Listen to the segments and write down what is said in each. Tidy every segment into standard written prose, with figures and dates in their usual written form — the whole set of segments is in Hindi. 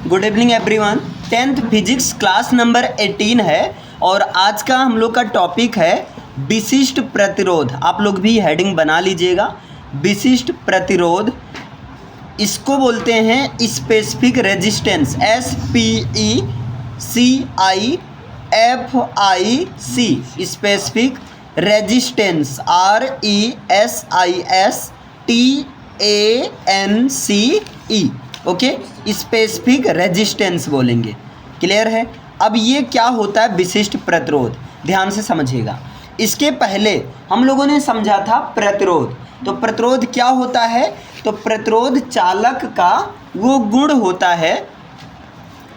Good evening everyone. 10th physics class number 18 है और आज का हम लोग का टॉपिक है विशिष्ट प्रतिरोध। आप लोग भी हेडिंग बना लीजिएगा। विशिष्ट प्रतिरोध, इसको बोलते हैं specific resistance, SPECIFIC, specific resistance, RESISTANCE, okay, specific resistance बोलेंगे। क्लियर है। अब ये क्या होता है विशिष्ट प्रतिरोध, ध्यान से समझिएगा। इसके पहले हम लोगों ने समझा था प्रतिरोध। तो प्रतिरोध क्या होता है? तो प्रतिरोध चालक का वो गुण होता है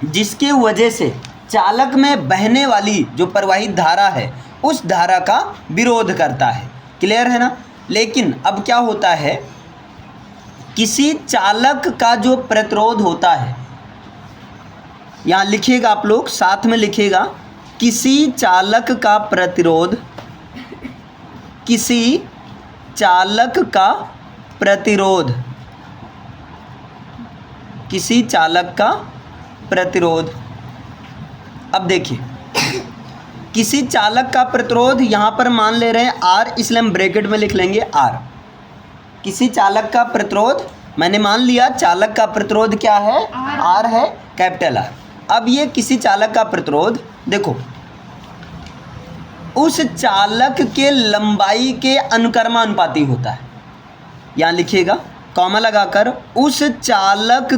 जिसके वजह से चालक में बहने वाली जो प्रवाहित धारा है उस धारा का विरोध करता है। क्लियर है ना। लेकिन अब क्या होता है, किसी चालक का जो प्रतिरोध होता है, यहाँ लिखिएगा आप लोग, साथ में लिखिएगा, किसी चालक का प्रतिरोध, किसी चालक का प्रतिरोध, किसी चालक का प्रतिरोध। अब देखिए, किसी चालक का प्रतिरोध यहाँ पर मान ले रहे हैं R, इसलिए हम ब्रैकेट में लिख लेंगे R। किसी चालक का प्रतिरोध मैंने मान लिया, चालक का प्रतिरोध क्या है? R है, कैपिटल R। अब ये किसी चालक का प्रतिरोध, देखो, उस चालक के लंबाई के अनुक्रमानुपाती होता है। यहाँ लिखिएगा कॉमा लगाकर, उस चालक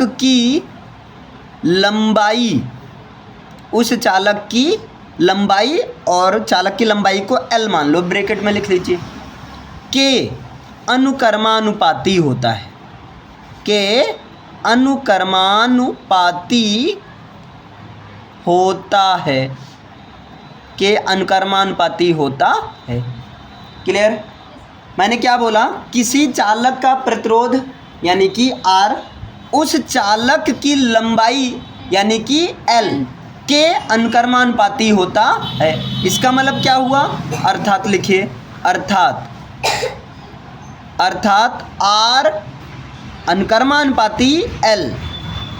की लंबाई, उस चालक की लंबाई, और चालक की लंबाई को L मान लो, ब्रैकेट में लिख लीजिए, के अनुक्रमानुपाती होता है, के अनुक्रमानुपाती होता है, के अनुक्रमानुपाती होता है। क्लियर। मैंने क्या बोला? किसी चालक का प्रतिरोध यानी कि R उस चालक की लंबाई यानी कि L के अनुक्रमानुपाती होता है। इसका मतलब क्या हुआ? अर्थात लिखिए, अर्थात R अनुक्रमानुपाती L,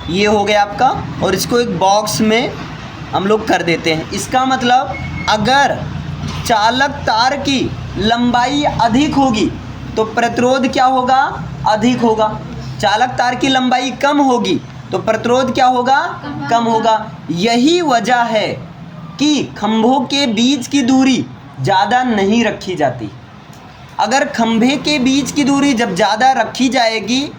ये हो गया आपका। और इसको एक बॉक्स में हम लोग कर देते हैं। इसका मतलब अगर चालक तार की लंबाई अधिक होगी तो प्रतिरोध क्या होगा? अधिक होगा। चालक तार की लंबाई कम होगी तो प्रतिरोध क्या होगा? कम होगा। यही वजह है कि खंभों के बीच की दूरी ज़्यादा नहीं रखी जाती। अगर खंभे के बीच की दूरी जब ज़्यादा रखी जाएगी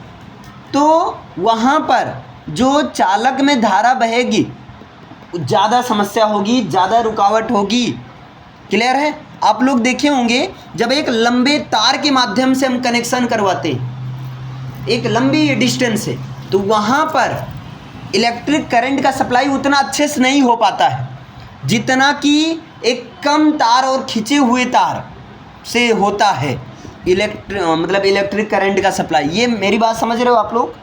तो वहाँ पर जो चालक में धारा बहेगी ज़्यादा समस्या होगी, ज़्यादा रुकावट होगी। क्लियर है। आप लोग देखे होंगे जब एक लंबे तार के माध्यम से हम कनेक्शन करवाते हैं, एक लंबी डिस्टेंस से, तो वहाँ पर इलेक्ट्रिक करंट का सप्लाई उतना अच्छे से नहीं हो पाता है जितना कि एक कम तार और खिंचे हुए तार से होता है इलेक्ट्रिक करंट का सप्लाई। ये मेरी बात समझ रहे हो आप लोग?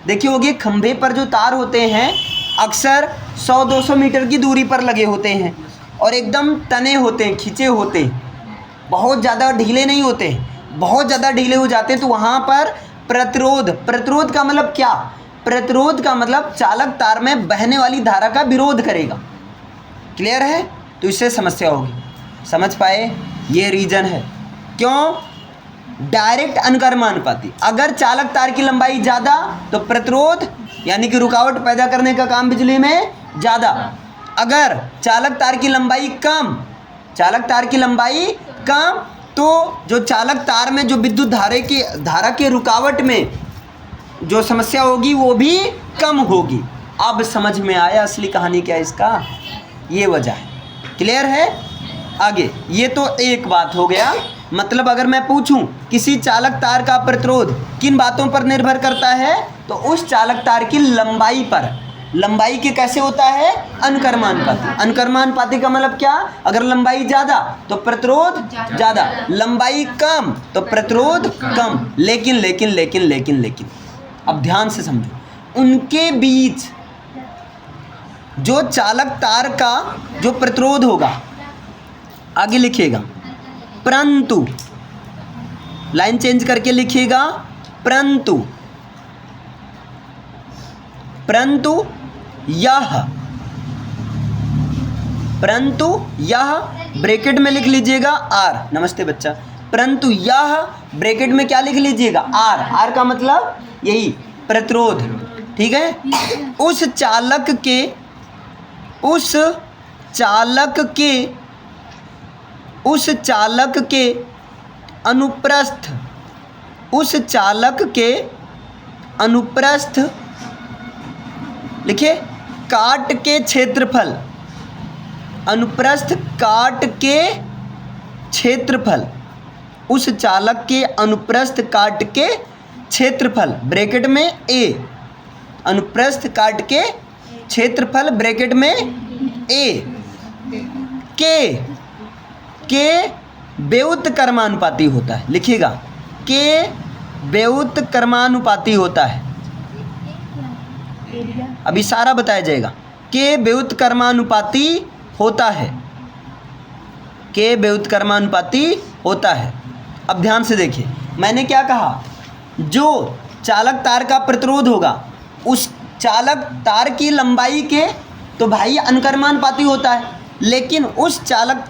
देखिए होगी, खंभे पर जो तार होते हैं अक्सर 100-200 मीटर की दूरी पर लगे होते हैं और एकदम तने होते हैं, खिंचे होते हैं, बहुत ज़्यादा ढीले नहीं होते हैं। बहुत ज़्यादा ढीले हो जाते हैं तो वहाँ पर प्रतिरोध का मतलब क्या? प्रतिरोध का मतलब चालक तार में बहने वाली धारा का विरोध करेगा। क्लियर है। तो इससे समस्या होगी। समझ पाए? ये रीजन है। क्यों? डायरेक्ट अनुक्रमानुपाती। अगर चालक तार की लंबाई ज़्यादा तो प्रतिरोध यानी कि रुकावट पैदा करने का काम बिजली में ज़्यादा। अगर चालक तार की लंबाई कम, तो जो चालक तार में जो विद्युत धारा के रुकावट में जो समस्या होगी वो भी कम होगी। अब समझ में आया असली कहानी क्या है इसका? ये वजह है। क्लियर है। आगे ये तो एक बात हो गया। मतलब अगर मैं पूछूं किसी चालक तार का प्रतिरोध किन बातों पर निर्भर करता है, तो उस चालक तार की लंबाई पर। लंबाई के कैसे होता है? अनुक्रमानुपाती। अनुक्रमानुपाती का मतलब क्या? अगर लंबाई ज़्यादा तो प्रतिरोध ज़्यादा, लंबाई कम तो प्रतिरोध कम। लेकिन अब ध्यान से समझो, उनके बीच जो चालक तार का जो प्रतिरोध होगा, आगे लिखिएगा, परंतु लाइन चेंज करके लिखिएगा परंतु, परंतु यह, परंतु यह ब्रैकेट में लिख लीजिएगा आर। नमस्ते बच्चा। परंतु यह ब्रैकेट में क्या लिख लीजिएगा आर। आर का मतलब यही प्रतिरोध, ठीक है। उस चालक के, उस चालक के, उस चालक के अनुप्रस्थ, उस चालक के अनुप्रस्थ लिखिए काट के क्षेत्रफल, अनुप्रस्थ काट के क्षेत्रफल, उस चालक के अनुप्रस्थ काट के क्षेत्रफल ब्रैकेट में ए, अनुप्रस्थ काट के क्षेत्रफल ब्रैकेट में ए के व्युत्क्रमानुपाती होता है। लिखिएगा के व्युत्क्रमानुपाती होता है। अभी सारा बताया जाएगा। के व्युत्क्रमानुपाती होता है, के व्युत्क्रमानुपाती होता है। अब ध्यान से देखिए, मैंने क्या कहा, जो चालक तार का प्रतिरोध होगा उस चालक तार की लंबाई के तो भाई अनुक्रमानुपाती होता है, लेकिन उस चालक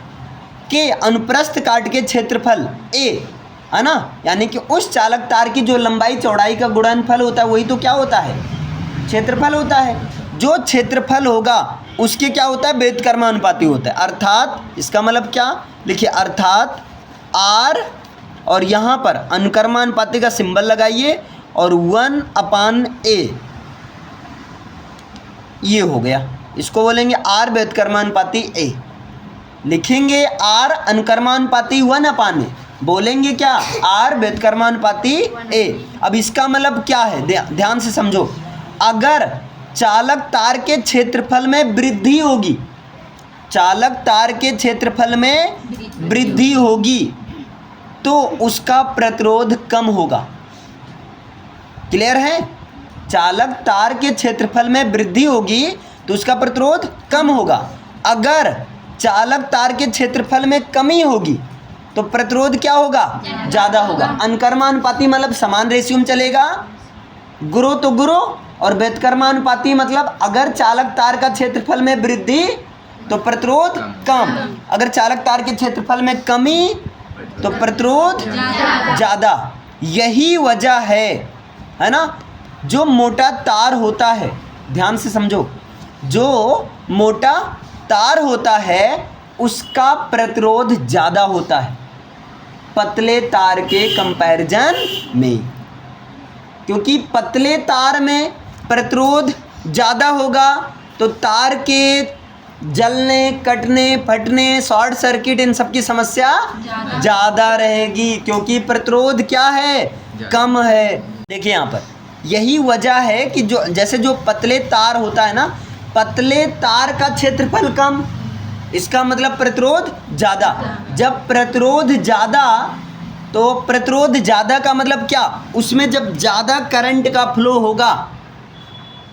के अनुप्रस्थ काट के क्षेत्रफल ए, है ना, यानी कि उस चालक तार की जो लंबाई चौड़ाई का गुणनफल होता है वही तो क्या होता है, क्षेत्रफल होता है। जो क्षेत्रफल होगा उसके क्या होता है, व्युत्क्रमानुपाती होता है। अर्थात इसका मतलब क्या, लिखिए अर्थात आर और यहाँ पर अनुक्रमानुपाती का सिंबल लगाइए और 1/a ये हो गया। इसको बोलेंगे आर व्युत्क्रमानुपाती ए। लिखेंगे आर अनुक्रमानुपाती 1/a, बोलेंगे क्या आर व्युत्क्रमानुपाती ए। अब इसका मतलब क्या है, ध्यान से समझो। अगर चालक तार के क्षेत्रफल में वृद्धि होगी, चालक तार के क्षेत्रफल में वृद्धि होगी तो उसका प्रतिरोध कम होगा। क्लियर है? चालक तार के क्षेत्रफल में वृद्धि होगी तो उसका प्रतिरोध कम होगा। अगर चालक तार के क्षेत्रफल में कमी होगी तो प्रतिरोध क्या होगा, ज़्यादा होगा। अनुक्रमानुपाती मतलब समान रेशियो में चलेगा, गुरो तो गुरो, और व्युत्क्रमानुपाती मतलब अगर चालक तार का क्षेत्रफल में वृद्धि तो प्रतिरोध कम, अगर चालक तार के क्षेत्रफल में कमी तो प्रतिरोध ज़्यादा। यही वजह है ना, जो मोटा तार होता है, ध्यान से समझो, जो मोटा तार होता है उसका प्रतिरोध ज़्यादा होता है पतले तार के कंपैरिजन में, क्योंकि पतले तार में प्रतिरोध ज़्यादा होगा तो तार के जलने, कटने, फटने, शॉर्ट सर्किट इन सब की समस्या ज़्यादा रहेगी, क्योंकि प्रतिरोध क्या है, कम है। देखिए यहाँ पर यही वजह है कि जो जैसे जो पतले तार होता है ना, पतले तार का क्षेत्रफल कम, इसका मतलब प्रतिरोध ज़्यादा। जब प्रतिरोध ज़्यादा तो प्रतिरोध ज़्यादा का मतलब क्या, उसमें जब ज़्यादा करंट का फ्लो होगा,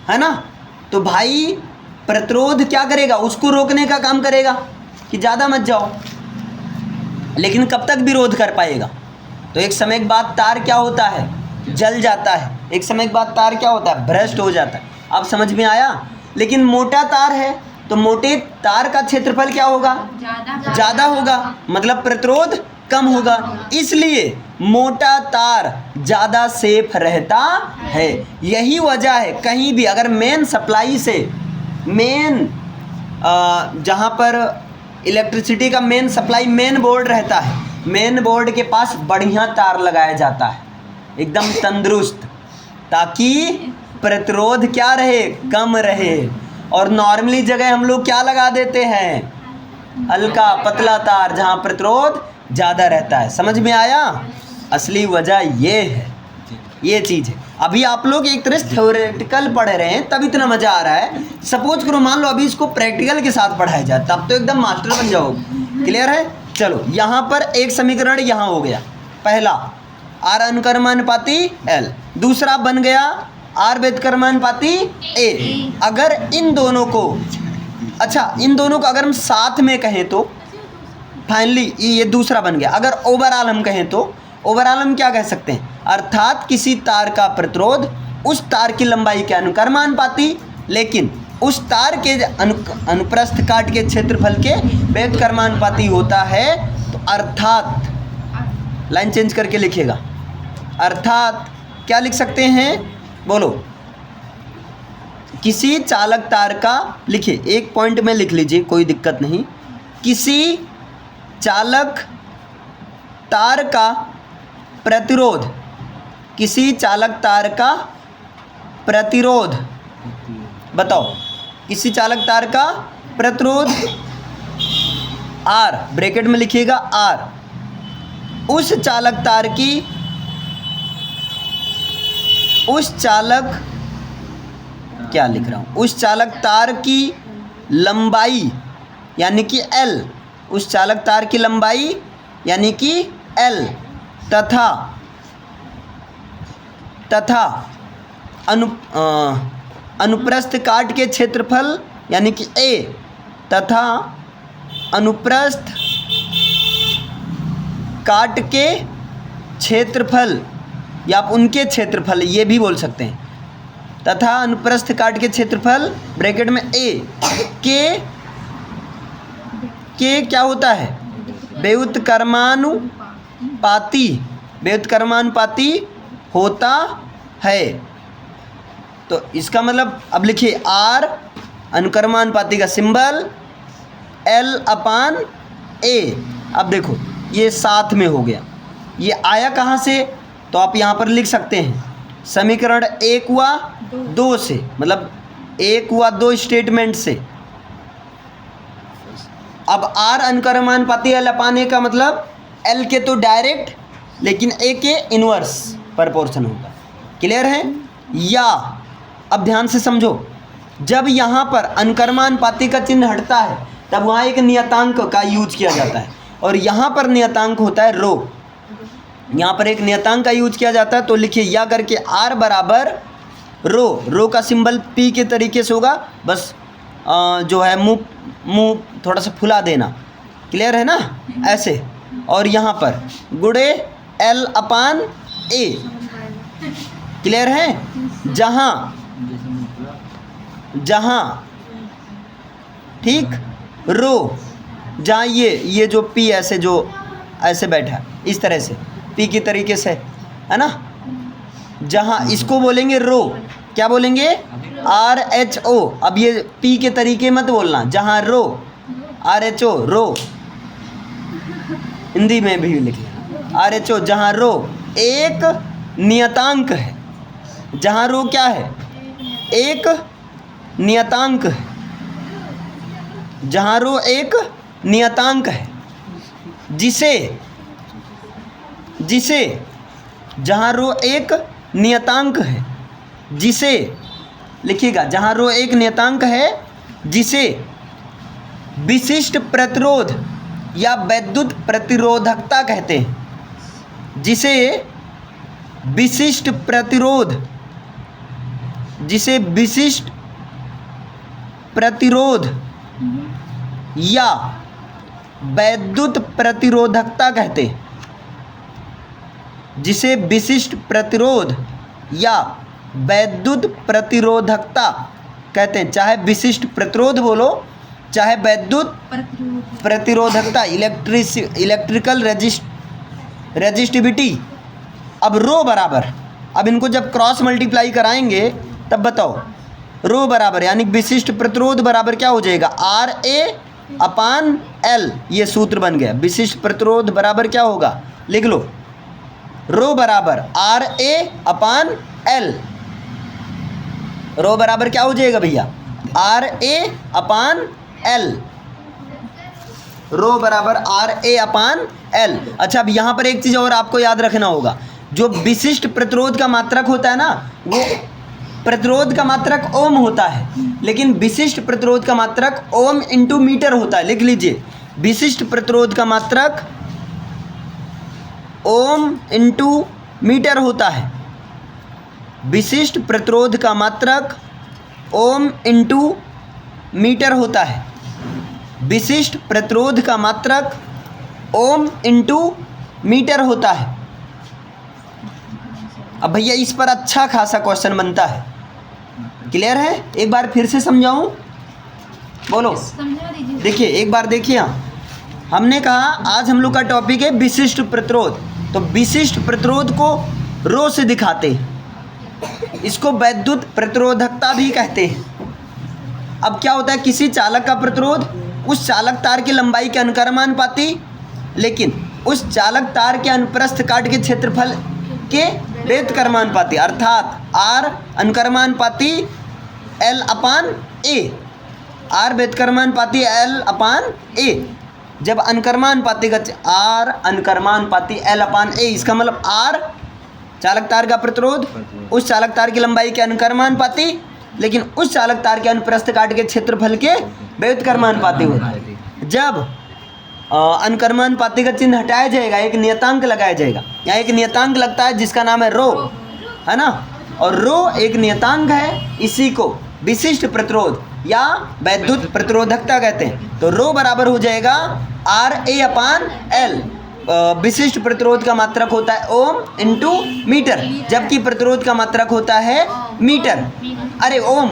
है ना, तो भाई प्रतिरोध क्या करेगा, उसको रोकने का काम करेगा कि ज़्यादा मत जाओ। लेकिन कब तक विरोध कर पाएगा? तो एक समय के बाद तार क्या होता है, जल जाता है। एक समय के बाद तार क्या होता है, भ्रष्ट हो जाता है। अब समझ में आया? लेकिन मोटा तार है तो मोटे तार का क्षेत्रफल क्या होगा, ज़्यादा होगा, मतलब प्रतिरोध कम होगा। इसलिए मोटा तार ज़्यादा सेफ रहता है। यही वजह है कहीं भी अगर मेन सप्लाई से, मेन जहाँ पर इलेक्ट्रिसिटी का मेन सप्लाई मेन बोर्ड रहता है, मेन बोर्ड के पास बढ़िया तार लगाया जाता है एकदम तंदुरुस्त, ताकि प्रतिरोध क्या रहे, कम रहे। और नॉर्मली जगह हम लोग क्या लगा देते हैं, हल्का पतला तार जहाँ प्रतिरोध ज़्यादा रहता है। समझ में आया? असली वजह ये है, ये चीज़ है। अभी आप लोग एक तरह से थ्योरेटिकल पढ़ रहे हैं तब इतना मज़ा आ रहा है। सपोज करो मान लो अभी इसको प्रैक्टिकल के साथ पढ़ाया जाए तब तो एकदम मास्टर बन जाओगे। क्लियर है? चलो यहाँ पर एक समीकरण यहाँ हो गया, पहला आर अनुक्रमानुपाती एल, दूसरा बन गया आर व्युत्क्रमानुपाती ए। अगर इन दोनों को, अच्छा इन दोनों को अगर हम साथ में कहें तो फाइनली ये दूसरा बन गया। अगर ओवरऑल हम कहें तो ओवरऑल हम क्या कह सकते हैं, अर्थात किसी तार का प्रतिरोध उस तार की लंबाई के अनुक्रमानुपाती, लेकिन उस तार के अनुप्रस्थ काट के क्षेत्रफल के व्युत्क्रमानुपाती होता है। तो अर्थात, लाइन चेंज करके लिखिएगा, अर्थात क्या लिख सकते हैं, बोलो, किसी चालक तार का, लिखिए एक पॉइंट में लिख लीजिए, कोई दिक्कत नहीं। किसी चालक तार का प्रतिरोध, किसी चालक तार का प्रतिरोध, बताओ, किसी चालक तार का प्रतिरोध R, ब्रैकेट में लिखिएगा R, उस चालक तार की, उस चालक, क्या लिख रहा हूं, उस चालक तार की लंबाई यानी कि L, उस चालक तार की लंबाई यानी कि L तथा अनुप्रस्थ काट के क्षेत्रफल यानी कि A तथा अनुप्रस्थ काट के क्षेत्रफल, या आप उनके क्षेत्रफल ये भी बोल सकते हैं, तथा अनुप्रस्थ काट के क्षेत्रफल ब्रैकेट में A के क्या होता है, व्युत्क्रमानुपाती होता है। तो इसका मतलब अब लिखिए R, अनुक्रमानुपाती का सिंबल L/A। अब देखो ये साथ में हो गया, ये आया कहाँ से, तो आप यहाँ पर लिख सकते हैं समीकरण 1 हुआ 2 से, मतलब 1 हुआ 2 स्टेटमेंट से। अब R अनुक्रमानुपाती L/A का मतलब L के तो डायरेक्ट, लेकिन A के इनवर्स प्रपोर्शन होगा। क्लियर है? या अब ध्यान से समझो, जब यहाँ पर अनुक्रमानुपाती का चिन्ह हटता है तब वहाँ एक नियतांक का यूज किया जाता है, और यहाँ पर नियतांक होता है रो, यहाँ पर एक नियतांक का यूज किया जाता है। तो लिखिए या करके R बराबर रो का सिंबल P के तरीके से होगा, बस जो है मुंह थोड़ा सा फुला देना, क्लियर है ना, ऐसे, और यहाँ पर गुणे L/A, क्लियर है, जहाँ ठीक रो, जहाँ ये जो P ऐसे जो ऐसे बैठा इस तरह से P की तरीके से है ना, जहाँ इसको बोलेंगे रो, क्या बोलेंगे, RHO। अब ये P के तरीके मत बोलना, जहाँ रो RHO, रो हिंदी में भी लिख लेना RHO, जहाँ रो एक नियतांक है, जहाँ रो क्या है, एक नियतांक है, जहाँ रो एक नियतांक है, जिसे जहाँ रो एक नियतांक है, जिसे लिखिएगा, जहाँ रो एक नियतांक है जिसे विशिष्ट प्रतिरोध या वैद्युत प्रतिरोधकता कहते हैं, जिसे विशिष्ट प्रतिरोध या वैद्युत प्रतिरोधकता कहते हैं, जिसे विशिष्ट प्रतिरोध या वैद्युत प्रतिरोधकता कहते हैं। चाहे विशिष्ट प्रतिरोध बोलो, चाहे वैद्युत प्रतिरोधकता, इलेक्ट्रिकल रेजिस्टिविटी। अब रो बराबर, अब इनको जब क्रॉस मल्टीप्लाई कराएंगे तब बताओ, रो बराबर यानी विशिष्ट प्रतिरोध बराबर क्या हो जाएगा, RA/L, ये सूत्र बन गया। विशिष्ट प्रतिरोध बराबर क्या होगा, लिख लो, रो बराबर RA/L। रो बराबर क्या हो जाएगा भैया, RA/L, रो बराबर RA/L। अच्छा, अब यहाँ पर एक चीज़ और आपको याद रखना होगा, जो विशिष्ट प्रतिरोध का मात्रक होता है ना, वो प्रतिरोध का मात्रक ओम होता है, लेकिन विशिष्ट प्रतिरोध का मात्रक ओम इंटू मीटर होता है। लिख लीजिए, विशिष्ट प्रतिरोध का मात्रक ओम इंटू मीटर होता है। विशिष्ट प्रतिरोध का मात्रक ओम इंटू मीटर होता है। विशिष्ट प्रतिरोध का मात्रक ओम इंटू मीटर होता है। अब भैया इस पर अच्छा खासा क्वेश्चन बनता है। क्लियर है? एक बार फिर से समझाऊं? बोलो। समझा दीजिए। देखिए एक बार देखिए, यहाँ हमने कहा आज हम लोग का टॉपिक है विशिष्ट प्रतिरोध। तो विशिष्ट प्रतिरोध को रो से दिखाते हैं, इसको वैद्युत प्रतिरोधकता भी कहते हैं। अब क्या होता है, किसी चालक का प्रतिरोध उस चालक तार की लंबाई के अनुक्रमानुपाती, लेकिन उस चालक तार के अनुप्रस्थ काट के क्षेत्रफल के व्युत्क्रमानुपाती, अर्थात आर अनुक्रमानुपाती एल अपान ए, आर व्युत्क्रमानुपाती एल अपान ए। जब अनुक्रमानुपाती का आर अनुक्रमानुपाती एल अपान ए, इसका मतलब आर चालक तार का प्रतिरोध उस चालक तार की लंबाई के अनुक्रमानुपाती, लेकिन उस चालक तार के अनुप्रस्थ काट के क्षेत्रफल के व्युत्क्रमानुपाती होता है। जब अनुक्रमानुपाती का चिन्ह हटाया जाएगा, एक नियतांक लगाया जाएगा। यहाँ एक नियतांक लगता है जिसका नाम है रो, है ना, और रो एक नियतांक है, इसी को विशिष्ट प्रतिरोध या वैद्युत प्रतिरोधकता कहते हैं। तो रो बराबर हो जाएगा आर ए अपान एल। विशिष्ट प्रतिरोध का मात्रक होता है ओम इंटू मीटर, जबकि प्रतिरोध का मात्रक होता है मीटर। अरे ओम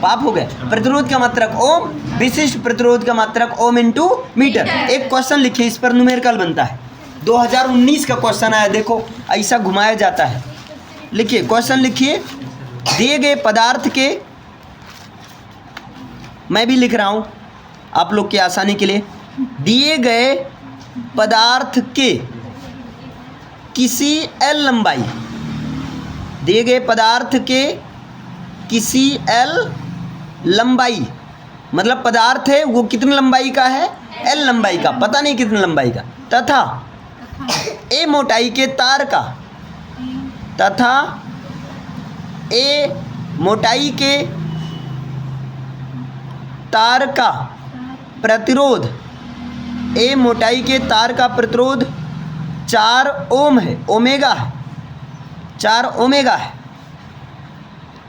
पाप हो गए। प्रतिरोध का मात्रक ओम, विशिष्ट प्रतिरोध का मात्रक ओम इंटू मीटर। एक क्वेश्चन लिखिए, इस पर न्यूमेरिकल बनता है। 2019 का क्वेश्चन आया, देखो ऐसा घुमाया जाता है। लिखिए क्वेश्चन लिखिए, दिए गए पदार्थ के, मैं भी लिख रहा हूँ आप लोग की आसानी के लिए, दिए गए पदार्थ के किसी एल लंबाई, दिए गए पदार्थ के किसी एल लंबाई, मतलब पदार्थ है वो कितनी लंबाई का है, एल लंबाई का, पता नहीं कितनी लंबाई का, तथा ए मोटाई के तार का, तथा ए मोटाई के तार का प्रतिरोध, ए मोटाई के तार का प्रतिरोध 4 ओम है, ओमेगा है, 4 ओमेगा है।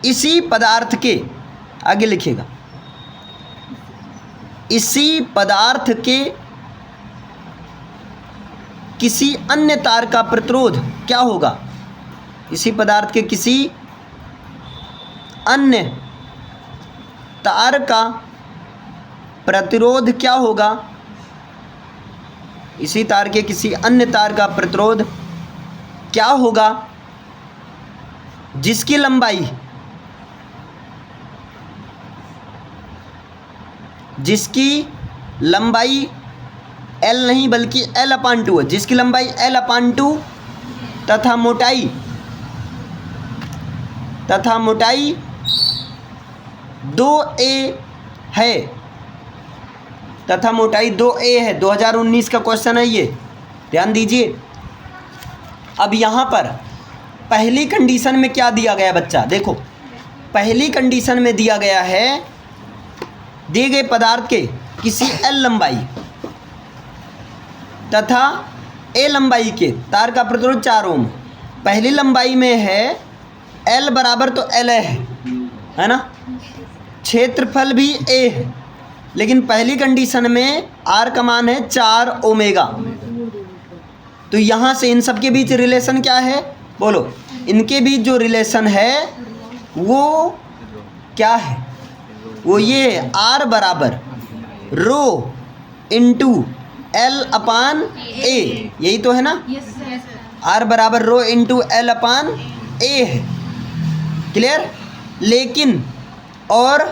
इसी पदार्थ के, आगे लिखिएगा, इसी पदार्थ के किसी अन्य तार का प्रतिरोध क्या होगा, इसी पदार्थ के किसी अन्य तार का प्रतिरोध क्या होगा, इसी तार के किसी अन्य तार का प्रतिरोध क्या होगा जिसकी लंबाई, जिसकी लंबाई L नहीं बल्कि L अपान 2 है, जिसकी लंबाई L अपान 2 तथा मोटाई 2a है, तथा मोटाई 2a है। 2019 का क्वेश्चन है ये, ध्यान दीजिए। अब यहाँ पर पहली कंडीशन में क्या दिया गया बच्चा, देखो पहली कंडीशन में दिया गया है दिए गए पदार्थ के किसी L लंबाई तथा A लंबाई के तार का प्रतिरोध 4 ओम। पहली लंबाई में है L बराबर तो L है ना, क्षेत्रफल भी A है, लेकिन पहली कंडीशन में R का मान है 4 ओमेगा। तो यहाँ से इन सब के बीच रिलेशन क्या है, बोलो, इनके बीच जो रिलेशन है वो क्या है, वो ये R बराबर rho into L upon A, यही तो है ना, R बराबर rho into L upon A है। क्लियर? लेकिन और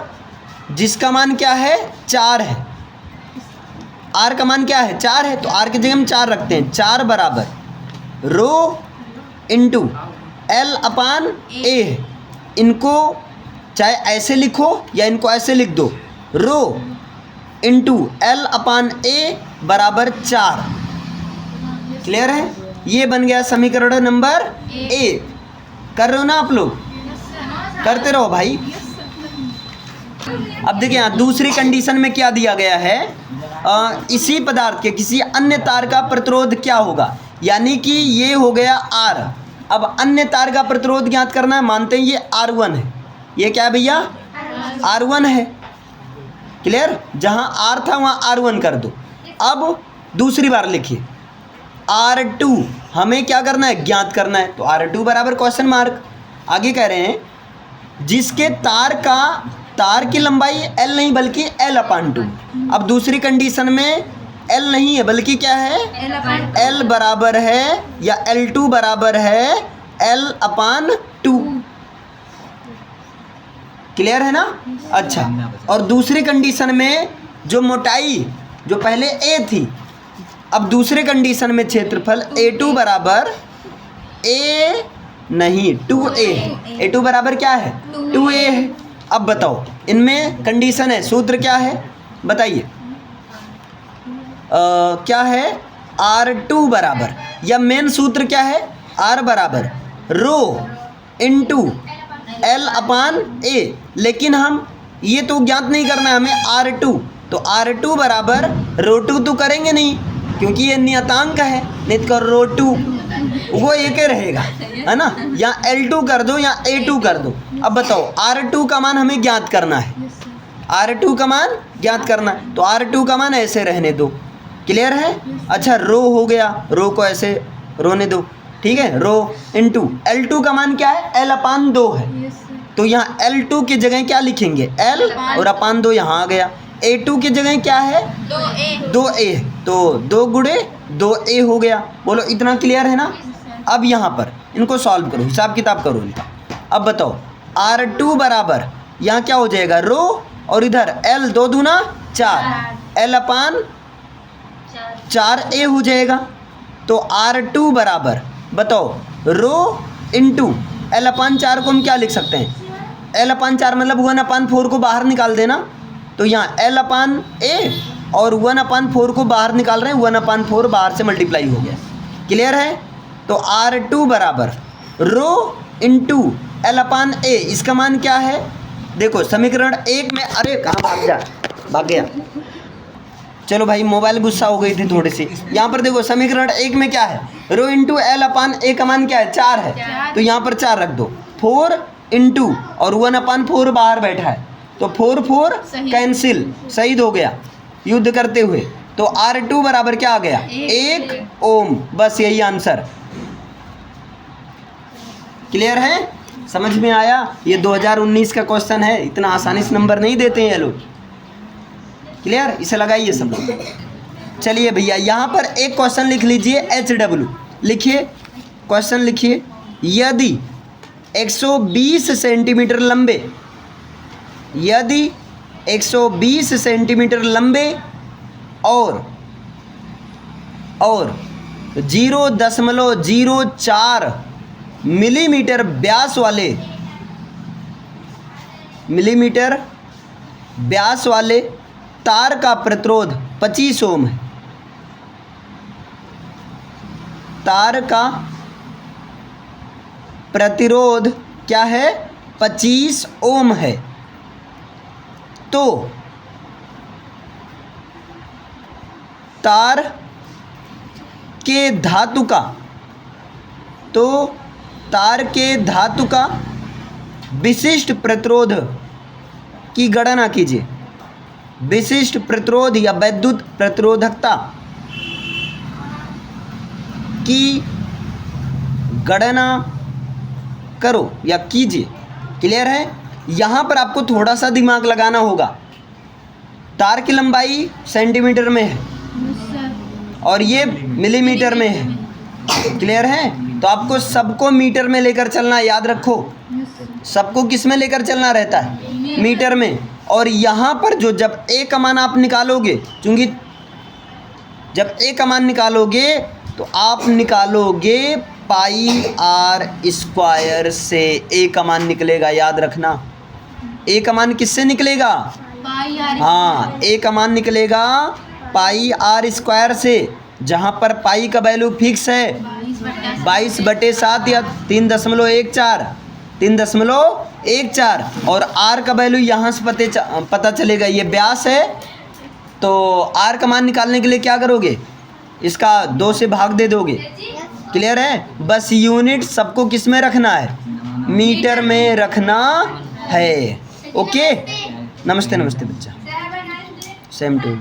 जिसका मान क्या है 4 है, R का मान क्या है 4 है, तो R की जगह हम 4 रखते हैं। 4 बराबर rho into L upon A है। इनको चाहे ऐसे लिखो या इनको ऐसे लिख दो, rho into L upon A बराबर 4। क्लियर है? ये बन गया समीकरण नंबर 1। कर रहे हो ना आप लोग, करते रहो भाई। अब देखिए यहाँ दूसरी कंडीशन में क्या दिया गया है, इसी पदार्थ के किसी अन्य तार का प्रतिरोध क्या होगा, यानी कि ये हो गया R। अब अन्य तार का प्रतिरोध ज्ञात करना है, मानते हैं ये R1 है, ये क्या है भैया R1 है। क्लियर? जहाँ R था वहाँ R1 कर दो। अब दूसरी बार लिखिए R2 हमें क्या करना है, ज्ञात करना है। तो R2 बराबर क्वेश्चन मार्क। आगे कह रहे हैं जिसके तार की लंबाई L नहीं बल्कि L/2। अब दूसरी कंडीशन में L नहीं है बल्कि क्या है, L बराबर है या L2 बराबर है L/2। क्लियर है ना। अच्छा, और दूसरी कंडीशन में जो मोटाई जो पहले A थी, अब दूसरे कंडीशन में क्षेत्रफल A2 बराबर A नहीं 2A है। A2 बराबर क्या है, 2A है। अब बताओ इनमें कंडीशन है, सूत्र क्या है बताइए। क्या है, R2 बराबर, या मेन सूत्र क्या है, R बराबर रो इंटू L/A। लेकिन हम ये तो ज्ञात नहीं करना है हमें R2, तो R2 बराबर रो2 तो करेंगे नहीं क्योंकि ये नियतांक है, नहीं तो रो2 वो एक ही रहेगा, है ना। या L2 कर दो या A2 कर दो। अब बताओ R2 का मान हमें ज्ञात करना है, R2 का मान ज्ञात करना है, तो R2 का मान ऐसे रहने दो। क्लियर है। अच्छा, रो हो गया, रो को ऐसे रोने दो, ठीक है। रो इंटू L2 का मान क्या है, L/2 है। तो यहाँ L2 की जगह क्या लिखेंगे, L और अपान 2 यहाँ आ गया। A2 की जगह क्या है, 2A, तो 2 गुणे 2A हो गया। बोलो इतना क्लियर है ना। अब यहाँ पर इनको सॉल्व करो, हिसाब किताब करो इनका। अब बताओ R2 बराबर यहाँ क्या हो जाएगा, रो और इधर L 2 दूना 4, L/4A हो जाएगा। तो R2 बराबर बताओ रो इंटू L/4 को हम क्या लिख सकते हैं, L/4 मतलब 1/4 को बाहर निकाल देना। तो यहाँ L/A और 1/4 को बाहर निकाल रहे हैं, 1/4 बाहर से मल्टीप्लाई हो गया। क्लियर है। तो R2 बराबर रो इंटू L/A, इसका मान क्या है, देखो समीकरण 1 में, अरे कहाँ भाग गया। चलो भाई, मोबाइल गुस्सा हो गई थी थोड़ी सी। यहाँ पर देखो समीकरण 1 में क्या है, रो इंटू L/A का मान क्या है, 4 है। तो यहाँ पर 4 रख दो, 4 इंटू और 1/4 बाहर बैठा है, तो 4 कैंसिल, शहीद हो गया युद्ध करते हुए। तो R2 बराबर क्या आ गया, 1 ओम। बस यही आंसर। क्लियर है, समझ में आया। ये 2019 का क्वेश्चन है, इतना आसानी से नंबर नहीं देते हैं ये लोग। क्लियर, इसे लगाइए सब लोग। चलिए भैया, यहाँ पर एक क्वेश्चन लिख लीजिए, HW लिखिए। क्वेश्चन लिखिए, यदि 120 सेंटीमीटर लंबे, यदि 120 सेंटीमीटर लंबे और 0.04 मिलीमीटर व्यास वाले तार का प्रतिरोध 25 ओम है, तार का प्रतिरोध क्या है, 25 ओम है, तो तार के धातु का विशिष्ट प्रतिरोध की गणना कीजिए। विशिष्ट प्रतिरोध या वैद्युत प्रतिरोधकता की गणना करो या कीजिए। क्लियर है। यहाँ पर आपको थोड़ा सा दिमाग लगाना होगा। तार की लंबाई सेंटीमीटर में है और ये मिलीमीटर में है। क्लियर है। तो आपको सबको मीटर में लेकर चलना, याद रखो। सबको किस में लेकर चलना रहता है, मीटर में। और यहाँ पर जो जब ए का मान आप निकालोगे, क्योंकि जब ए का मान निकालोगे तो आप निकालोगे पाई आर स्क्वायर से ए का मान निकलेगा, याद रखना। ए का मान किससे निकलेगा, हाँ, ए का मान निकलेगा पाई आर स्क्वायर से, जहाँ पर पाई का वैल्यू फिक्स है 22/7 या 3.14 और आर का वैल्यू यहाँ से पता चलेगा, ये व्यास है। तो आर का मान निकालने के लिए क्या करोगे, इसका 2 से भाग दे दोगे। क्लियर है। बस यूनिट सबको किस में रखना है, मीटर में रखना है। ओके, नमस्ते नमस्ते बच्चा, सेम टू यू।